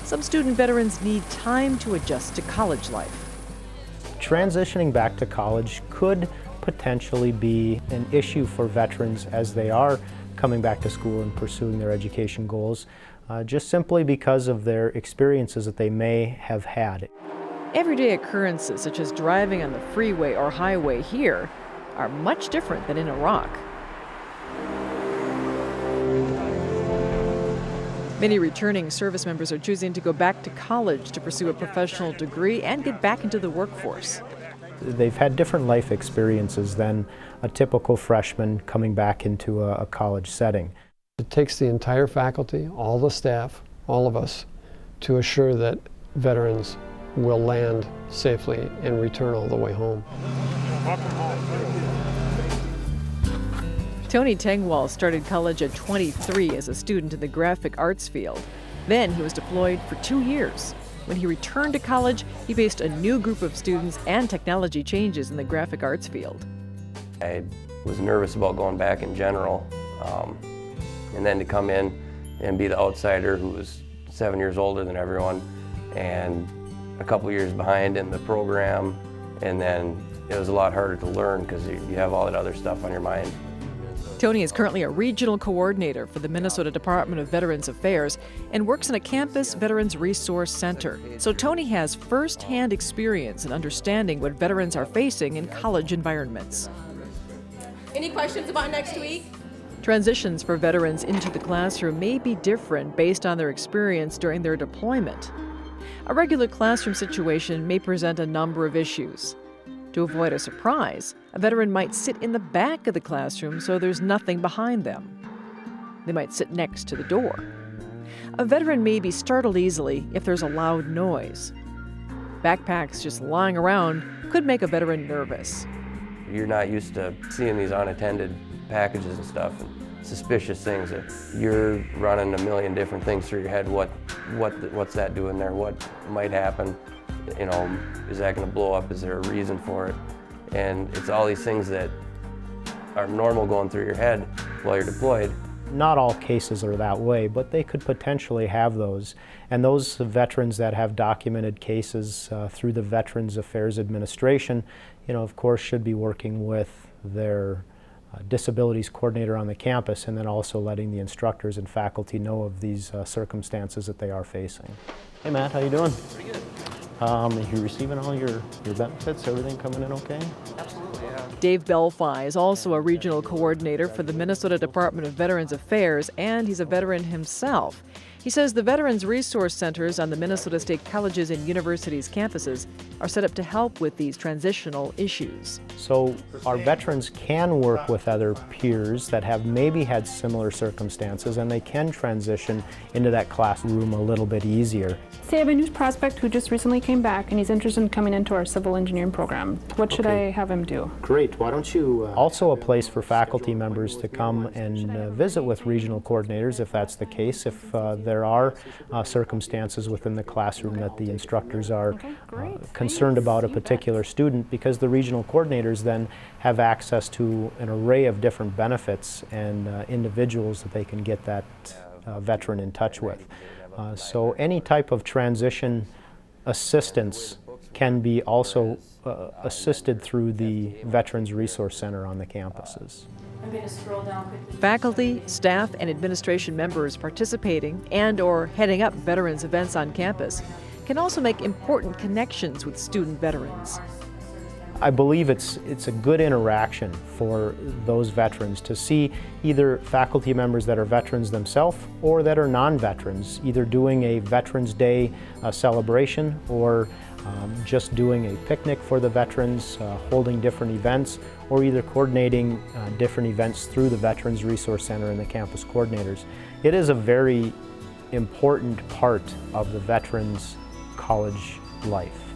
some student veterans need time to adjust to college life. Transitioning back to college could potentially be an issue for veterans as they are coming back to school and pursuing their education goals, just simply because of their experiences that they may have had. Everyday occurrences such as driving on the freeway or highway here are much different than in Iraq. Many returning service members are choosing to go back to college to pursue a professional degree and get back into the workforce. They've had different life experiences than a typical freshman coming back into a college setting. It takes the entire faculty, all the staff, all of us, to assure that veterans will land safely and return all the way home. Tony Tengwall started college at 23 as a student in the graphic arts field. Then he was deployed for 2 years. When he returned to college, he faced a new group of students and technology changes in the graphic arts field. I was nervous about going back in general, and then to come in and be the outsider who was 7 years older than everyone and a couple years behind in the program, and then it was a lot harder to learn because you have all that other stuff on your mind. Tony is currently a regional coordinator for the Minnesota Department of Veterans Affairs and works in a campus Veterans Resource Center. So Tony has first-hand experience in understanding what veterans are facing in college environments. Any questions about next week? Transitions for veterans into the classroom may be different based on their experience during their deployment. A regular classroom situation may present a number of issues. To avoid a surprise, a veteran might sit in the back of the classroom so there's nothing behind them. They might sit next to the door. A veteran may be startled easily if there's a loud noise. Backpacks just lying around could make a veteran nervous. You're not used to seeing these unattended packages and stuff, and suspicious things. You're running a million different things through your head. What's that doing there? What might happen? You know, is that going to blow up? Is there a reason for it? And it's all these things that are normal going through your head while you're deployed. Not all cases are that way, but they could potentially have those. And those veterans that have documented cases through the Veterans Affairs Administration, of course, should be working with their disabilities coordinator on the campus, and then also letting the instructors and faculty know of these circumstances that they are facing. Hey Matt, how you doing? Pretty good. Are you receiving all your benefits? Everything coming in okay? Absolutely, yeah. Dave Belfi is also a regional coordinator for the Minnesota Department of Veterans Affairs, and he's a veteran himself. He says the Veterans Resource Centers on the Minnesota State Colleges and Universities campuses are set up to help with these transitional issues. So our veterans can work with other peers that have maybe had similar circumstances, and they can transition into that classroom a little bit easier. Say I have a new prospect who just recently came back and he's interested in coming into our civil engineering program. What should I have him do? Great. Why don't you... Also a place for faculty members to come and visit with regional coordinators if that's the case, if there are circumstances within the classroom that the instructors are concerned about a particular student, because the regional coordinators then have access to an array of different benefits and individuals that they can get that veteran in touch with. So any type of transition assistance can be also assisted through the Veterans Resource Center on the campuses. I'm going to scroll down quickly. Faculty, staff, and administration members participating and/or heading up veterans events on campus can also make important connections with student veterans. I believe it's a good interaction for those veterans to see either faculty members that are veterans themselves or that are non-veterans, either doing a Veterans Day celebration or just doing a picnic for the veterans, holding different events, or either coordinating different events through the Veterans Resource Center and the campus coordinators. It is a very important part of the veterans' college life.